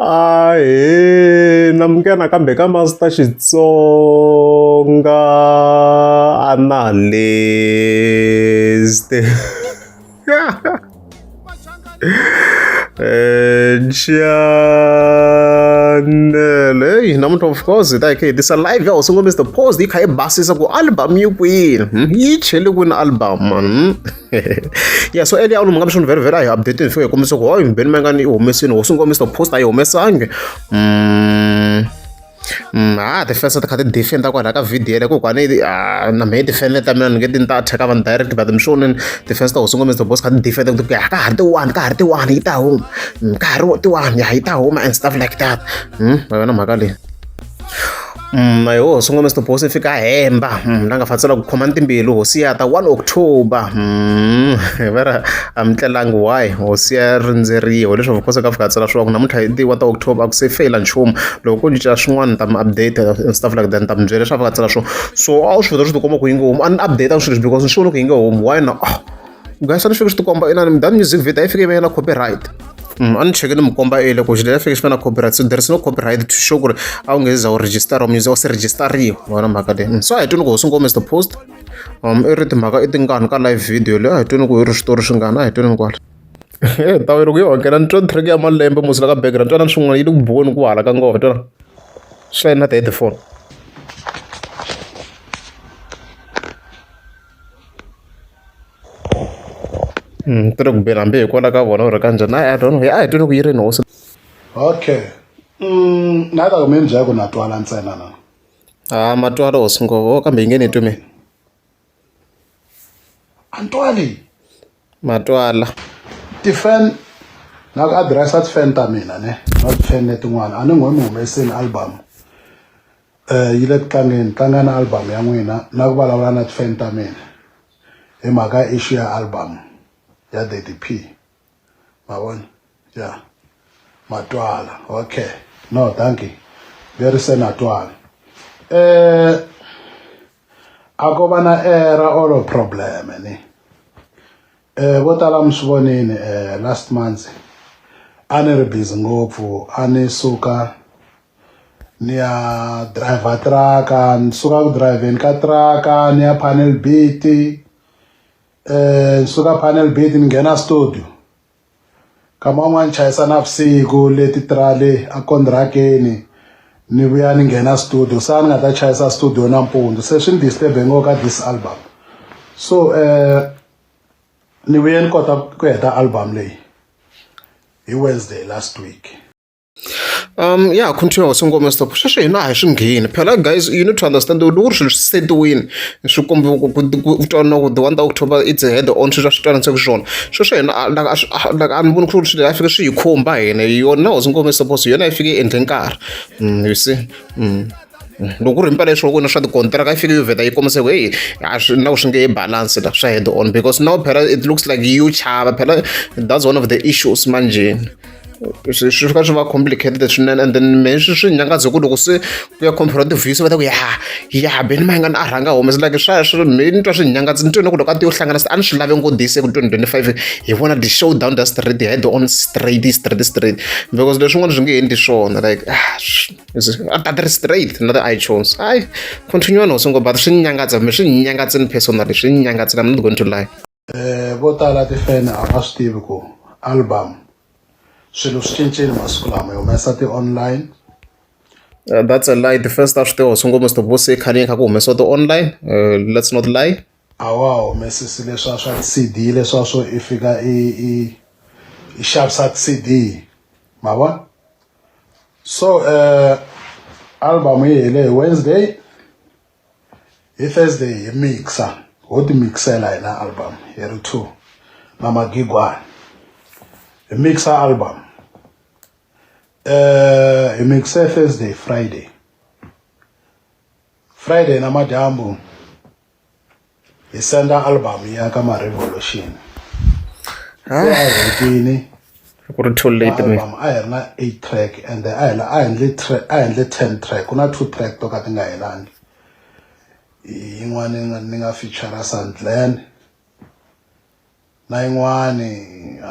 Ahee, namuka nakambe ka Master Xitsonga analyst. Channel. Hey, namuntlha of course hi ta hi hetisa live ya Hosi Ngome Mr Post hi kha hi basisa ku album yi kwini yi chele kwini album man. Yeah, so earlier on mungabe swona very hi update hi fika hi kombisa ku hoy mbeni ma nga ni humesini Hosi Ngome Mr Post a yi humesangi. The first ti kha ti defenda kwala ka video yele kokwani na mehe tifenele ta mina ni nge ti ni ta attack vanhu direct but mi swona defense ta Hosi Ngome Mr Boss kha ti defenda ku ka ha ri ti-one yi ta huma ka ha ri ti-one ya yi ta huma and stuff like that ma yona mhaka leyi na yo Hosi Ngome Mr Boss fika hemba la nga fatsela ku khoma timbilu hosi ya ta 1 October vera amtlelangi why hosi ya rindzeriwa leswi of course ka fika tsela swa ku namuntlha hi ti 1 October a ku se faila nchumu loko ku cinca swin'wana ta mi update and stuff like that ta mi byela leswi a fika tsela swo so a wu swi vita swi ti komba ku yi nge humi a ni update swilo leswi because ni swi vona ku yi nge humi why na guys a ni fika swi ti komba inani dan music video yi fike yi na copyright a ni cheke ni mi komba ile ku xilo ya fike xi fana copyright so there is no copyright to show ku ri a wu nge za wu register wa music a wu se register-riwa wona mhaka leyi so a hi twini ku Hosi Ngome Mr Post i ri timhaka i tingani ka live video leyi a hi twini ku hi ri switori swingani a hi twini kwala tawe loko yi hokela ni twa track ya malembe musila ka background twana swin'wana yi le ku buweni ku hala ka ngova twana swi na ti headphone tiri ku bela hambi hikwala ka vona u ri kanjhani a hi twini ku yi ri hosi okay na ta ku mi byela ku na twala ntsena na matwala Hosi Ngove kambe yi nge ni twi mina a ni twali matwala ti-fan na ku adiresa ti-fan ta mina ne na ti-fan letin'wana a ni ngo mi humeseni album yi le ku tlangeni album ya n'wina na ku vulavula na ti-fan ta mina hi mhaka issue ya album ya Daddy P ma vona ya matwala okay no thank you very se na twala a ko va na era or problem ni vo tala mi swi vonini last month a ni ri busy ngopfu a ni suka ni ya driver truck ni suka ku driveni ka truck ni ya panel beat ni suka panel beat ni nghena studio kama un'wana chayisa navusiku leti trale a contracteni ni vuya ni nghena studio sa ni nga ta chayisa studio nampundzu se swi ni disturbe ngopfu ka this album so ni vuye ni kota ku heta album leyi hi Wednesday last week yeah continue Hosi Ngome Mr Post sweswo hina a hi swi ngheni phela guys you need to understand loko ku ri swilo swi setiwini swi kombi ku twana ku the 1 October it's a head on sweswo a swi twananise swona sweswo hina like a ni voni ku ri swilo a fike swi hi khumba hina yona Hosi Ngome Mr Post yona yi fike yi endle nkarhi you see loko ku ri mpela leswi ku na swa tikontraka yi fike yi vheta yi kombisa ku hey na ku swi nge yi balance la swa head on because now phela it looks like you chava phela that's one of the issues manjeni swi fika swi va complicated swinene and then mehe swi nyangadza ku loko se ku ya comparative views va ta ku ya beni ma nga ni a rhanga humesa like mehe ni twa swi nyangadza ni twini ku loko a ti yo hlanganisa a ni swi lave ngo dise ku 2025 hi vona the showdown the straight head on straight because leswin'wana swi nge endli swona like a ta ri straight na the iTunes hayi continue no Hosi Ngome but swi nyangadza me swi nyangadza ni personally swi nyangadza I'm not going to lie vo tala ti-fan a va swi tivi ku album swilo swi cincile masiku lama hi humesa ti-online that's a lie the first after Hosi Ngome Mr Boss khale kha ku humesa ti-online let's not lie a wa humesisi leswa swa CD leswa swo i fika i xavisa CD ma vona so album yi hele hi Wednesday hi Thursday hi mixa ho ti mixela hina album hi ri 2 na magigwana hi mixa album hi mixe Thursday Friday na madyambu hi senda album ya ka ma-Revolution se a hi hetini ku ri too late me album a hi ri na 8 track and a endle 10 track ku na 2 track to ka ti nga helangi yin'wana ni nga feature Sandland na yin'wana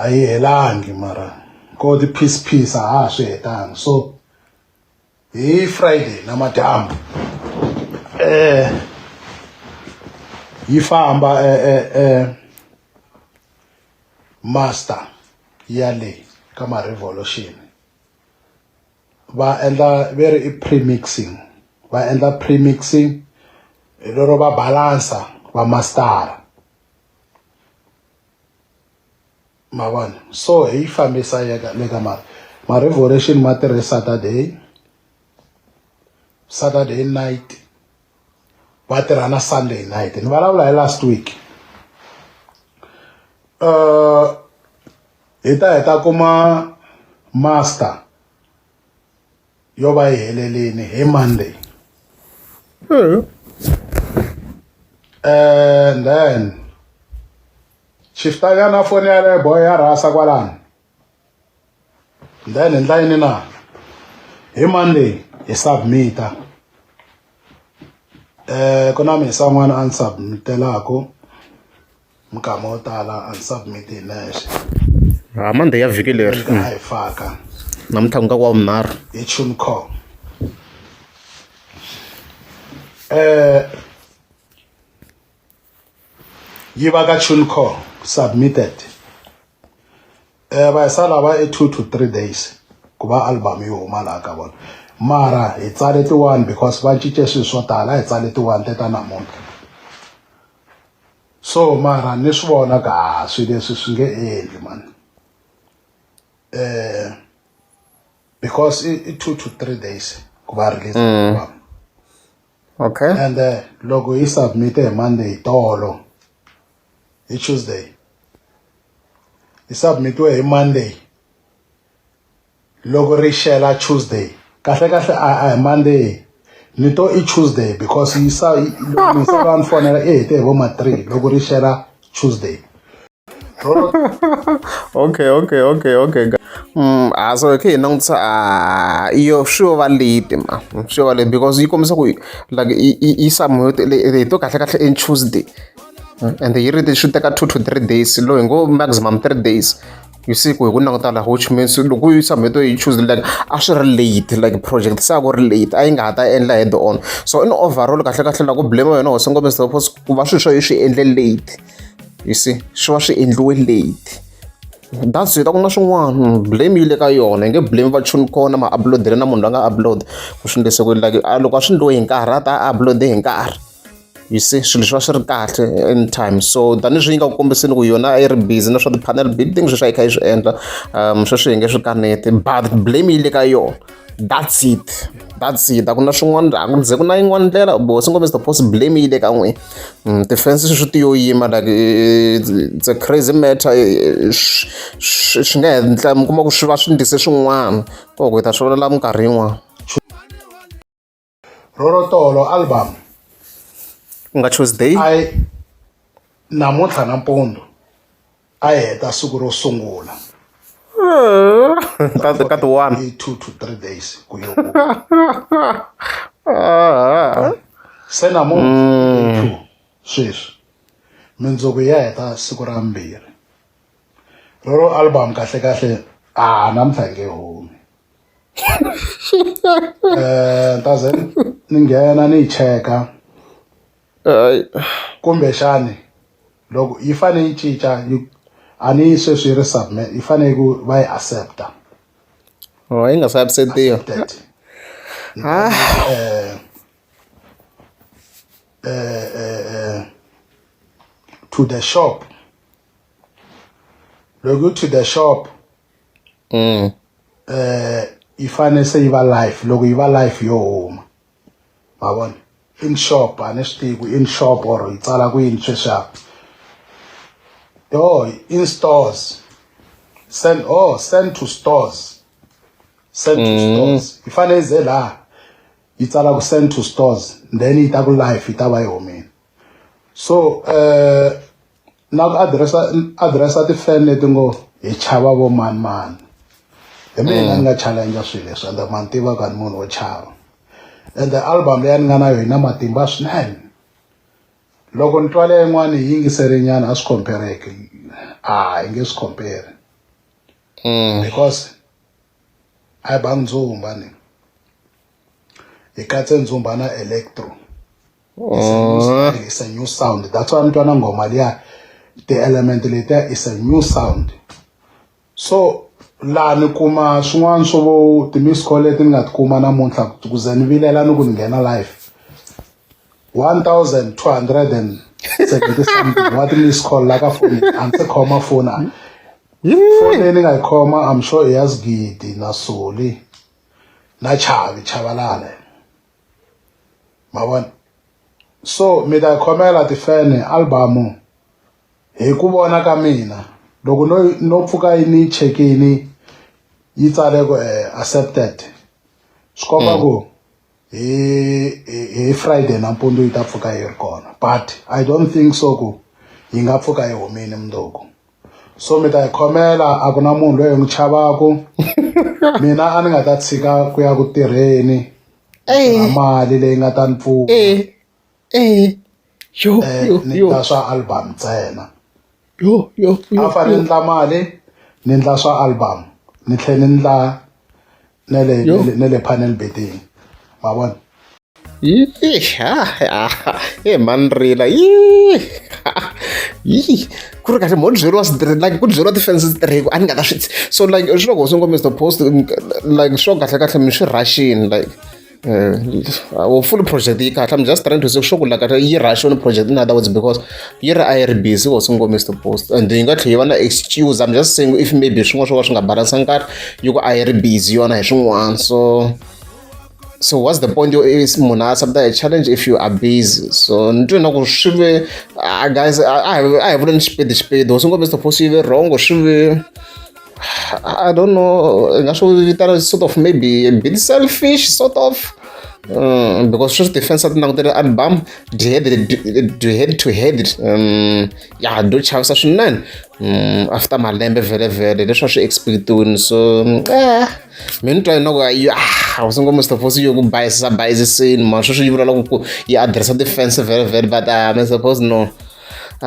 a yi helangi mara ko ti-piece a ha swi hetanga so hi Friday namadyambu yi famba master yale ka ma-revolution va endla ve ri i premixing va endla premixing hi lero va balansa va mastara ma vona so hi fambisa le ka ma-revolution ma tirhe Saturday night va tirha na Sunday night ni vulavula hi last week hi ta kuma master yo va yi helelini hi Monday and then chiftanyana foni yale boy ya rasa kwalani then endla yini na hi Monday hi submita ku na misan'wana a ni submitelako mikama yo tala a ni submiti hi nexe Monday ya vhiki leri a hi faka namuntlha ku nga ku wa vunharhu hi TuneCore yi va ka TuneCore submitted va hi sala va 2 to 3 days ku va album yi huma laha ka vona mara hi tsale ti-1 because va cince swilo swo tala hi tsale ti-1 teta namuntlha so mara ni swi vona ka swilo leswi swi nge endli man because i 2 to 3 days ku va release album okay and loko yi submit hi Monday tolo hi Tuesday yi submitiwe hi Monday loko ri shela Tuesday kahle a hi Monday ni to i Tuesday because yi sa ni fonela hete hi vo ma 3 loko ri shela Tuesday okay so ke hi langutisa iyo swi va late ma swi va late because yi kombisa ku like yi submit to kahle in Tuesday and yi ri swi teka 2 to 3 days lo hi ngo maximum 3 days you see ku hi ku languta laha which means loko yi submit hi Tuesday like a swi ri late like project se a ku ri late a yi nga ha ta endla head on so in overall kahle la ku blame yona hosi ngombe suppose ku va swilo swo swi endle late you see swi va swi endliwe late that's it a ku na swin'wana blame yi le ka yona hi nge blame va TuneCore na ma-uploadele na munhu loyi a nga upload ku swi endlise ku like loko a swi endliwe hi nkarhi a ta upload hi nkarhi you see swilo swi va swi ri kahle in time so tanihi swi yi nga ku kombiseni ku yona a yi ri busy na swa ti-panel building sweswi a yi kha yi swi endla sweswi hi nge swi kaneti but blame yi le ka yona that's it a ku na swin'wana a ku ze ku na yin'wana ndlela bosi ngombe suppose blame yi le ka n'wina ti-fence swi tiyo yima like it's a crazy matter swi nga endla mi kuma ku swi va swi ndlise swin'wana ko ku hi ta swi vona la minkarhi yin'wana rorotolo album ku nga Tuesday namuntlha nampundzu a hi heta siku ro sungula ka ti-1 2 to 3 days ku yo se namuntlha sweswi mindzuku ya heta siku ra 2 roro album kahle namuntlha nge humi ntaze ni nghena ni yi cheka kumbe xani loko yi fane yi cinca a ni sweswi yi ri submit yi fane ku va yi accepta yi nga se acceptiwa to the shop loko to the shop yi fane se yi va live loko yi va live yo huma ma vona in shop a ni swi tivi ku in shop or yi tsala ku yini sweswiya in stores send to stores yi fane yi ze laha yi tsala ku send to stores then yi ta ku live yi ta va yi humini so na ku addressa ti-fan leti ngo hi chava vo mani hi mina ni nga challenge swilo leswi ende ma ni tivaka ni munhu wo chava and the album leyi ni nga na yona na matimba swinene loko ni twa leyi yin'wana yi yingiserinyana a swi compareke hi nge swi compare because a hi bangi Ndzumba ni hi katse Ndzumba na electro. It's a new sound. That's why mntwana ngoma liya the element letiya is a new sound. So la ni kuma swin'wana swo vo ti-miss call leti ni nga ti kuma namuntlha ku ze ni vilela ni ku ni nghena live 1270 something wa ti-miss call la ka foni a ni se khoma foni foni leyi ni nga yi khoma I'm sure i ya Sigidi na Soli na Chavalala ma vona. So mi ta khomela tifene albamu hi ku vona ka mina loko no pfuka yi ni chekini yi tsale ku accepted swi komba ku hi Friday nampundzu yi ta pfuka yi ri kona but I don't think so ku yi nga pfuka yi humile mundzuku. So mi ta yi khomela a ku na munhu loyi n'wi chavaku mina a ni nga ta tshika ku ya ku tirheni na mali leyi nga ta ni pfuna ni ta swa album ntsena a fanele ni endla mali ni endla swa album ni tlhela ni endla ne le panel beating ma vona. Man rila ku ri kahle mo byeriwa switirhi like ku byeriwa tifense switirhiku a ni nga ta swi so like swi loko swi ngomisa the post like swo kahle mi swi rashini like full project yi kahle I'm just trying to say sure ku like yi rush on project in other words because yi ri a yi ri busy wo swi ngomisa the post and yi nga tlhela yi va na excuse I'm just saying if maybe swin'wana swo ka swi nga balance nkarhi yi ku a yi ri busy yona hi swin'wana so what's the point is munhu a accepta a challenge if you are busy so ni twi na ku swi ve guys a hi vula ni xipedi wo swi ngomisa the post yi ve wrong swi ve I don't know nga swi vitana sort of maybe a bit selfish sort of because sweswi defense a ti langutele album head to head ya do chavisa swinene after malembe vhele leswi a swi expectiwini so mi ni twa inoko a swi ngomisa the post yo ku bayisiseni ma sweswi yi vula loko ku yi addressa defense vhele but I'm supposed no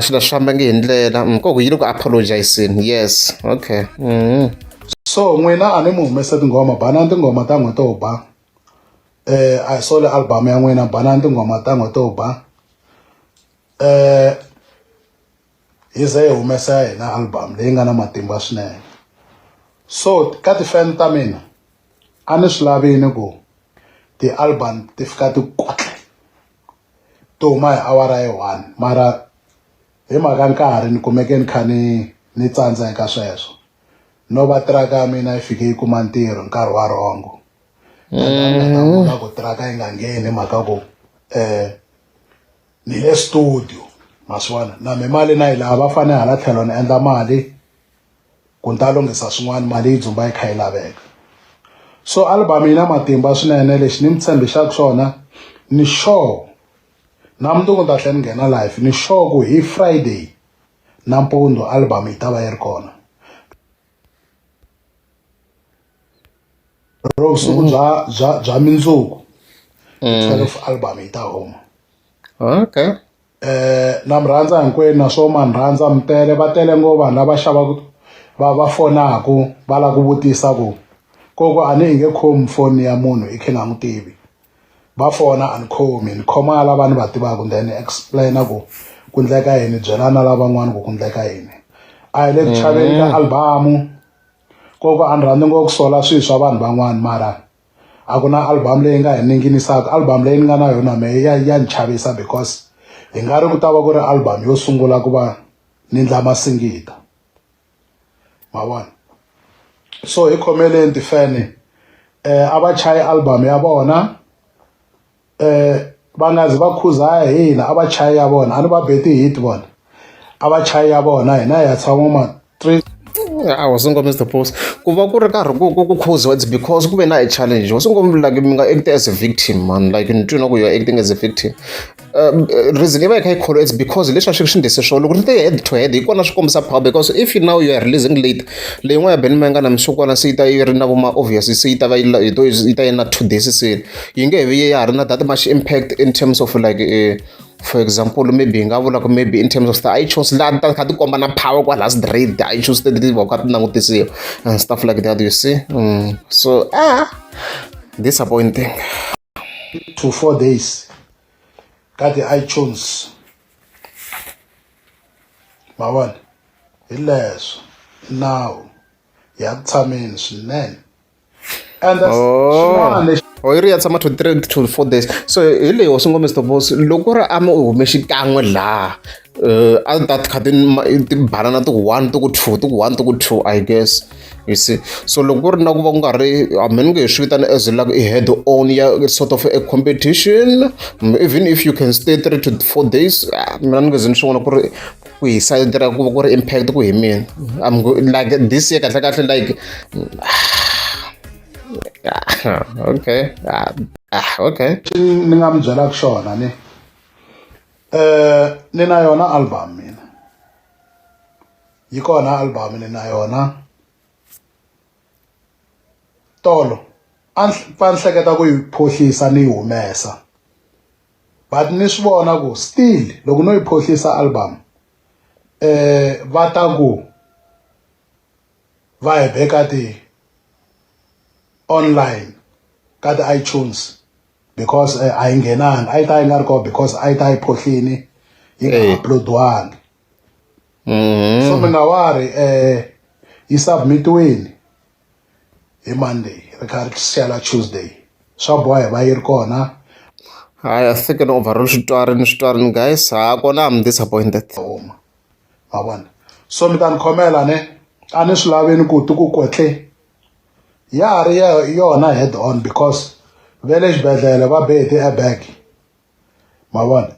swilo swi famba nge hi ndlela koko yi le ku apologizeni yes okay so n'wina a ni mi humesa tinghoma banana tinghoma ta n'we to ba a hi sole album ya n'wina banana tinghoma ta n'we to ba hi ze hi humesa hina album leyi nga na matimba swinene so ka tifan ta mina a ni swi lavini ku ti-album ti fika ti kotle to huma hi awara yi 1 mara hi mhaka nkarhi ni kumeke ni kha ni tsandza eka sweswo no va tiraka ya mina yi fike yi kuma ntirho nkarhi wa rongo na ku tiraka yi nga ngheni mhaka ku ni le studio ma swi vona na mi mali na yi lava va fane hala tlhelo ni endla mali ku ni ta lunghisa swin'wana mali yi dzumba yi kha yi laveka so album yi na matimba swinene lexi ni mi tshembixaka swona ni sure na mundzuku ni ta tlhela ni nghena live ni sure ku hi Friday nampundzu album yi ta va yi ri kona ro vusiku bya mindzuku 12 album yi ta huma okay na mi rhandza hinkwenu naswo ma ni rhandza mi tele va tele ngo vanhu lava xavaku va fonaku va lava ku vutisa ku koko a ni nge khomi foni ya munhu i khe nga n'wi tivi va fona a ni khomi ni khoma lava ni va tivaka then explaina ku ndleka yini byela na lavan'wana ku ndleka yini a hi le ku chaveni ka albamu koko a ni rhandzi ngo ku sola swilo swa vanhu van'wana mara a ku na album leyi nga hi ninginisaka album leyi ni nga na yona me ya ni chavisa because hi nga ri ku ta va ku ri album yo sungula ku va ni ndla masingita ma vona so hi khomeleni tifene a va chayi album ya vona va nga zi va khuza hina a va chayi ya vona a ni va beti hit vona a va chayi ya vona hina hi ya tshama ma 3 I was going to post. It's because we na a challenge. I was going like act as a victim, man. Like you know, you're acting as a victim. Reason if I call it's because relationship this show. Look, they head to head. You wanna come up because if you now you are releasing late, le wa ben manga na msukwa na sita iri na boma obviously sita va ito ita na 2 days say. You nge we are not that much impact in terms of like for example maybe hi nga vula ku maybe in terms of the iTunes laha ta kha ti komba na power kwala straight iTunes ti va ka ti langutisiwa and stuff like that, you see. So disappointing. 2 to 4 days ka ti-iTunes ma vona hi leswo now ya ku tshameni swinene and swin'wana lexi yi ri ya tshama 23 to 4 days. So hi leyi swi ngo Mr Boss, loko ri a mi hume xikan'we laha a ta ti kha ti banana ti ku 1 ti ku 2 ti ku 1 ti ku 2 I guess, you see. So loko ku ri na ku va ku nga ri ni nge hi swi vitana as like i head on ya sort of a competition, even if you can stay 3 to 4 days, mina ni nge zi ni swi vona ku ri ku hi side ra ku va ku ri impact ku hi mina. Like this year kahle kahle like okay. Okay. ni nga mi byelaka xona ni na yona album mina yi kona album ni na yona tolo a ni hleketa ku yi phohlisa ni yi humesa, but ni swi vona ku still loko no yi phohlisa album va ta ku va hi beka online ka ti-iTunes because a yi nghenanga a yi ta yi nga ri kona because a yi ta yi phohlini yi nga uploadiwangi. So mi nga wari yi submitiwini hi Monday ri kha ri xela Tuesday, swa boha hi va yi ri kona. I think an overall switarini guys, kona I'm disappointed. Ma vona, so mi ta ni khomela a ni swi laveni ku ti ku kwetle ya ha ri yona head on because ve le xibedhlele va be hi ti-airbag ma vona.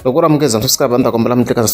Loko u ri amukeza swi sika va ni ta kombela mi tleka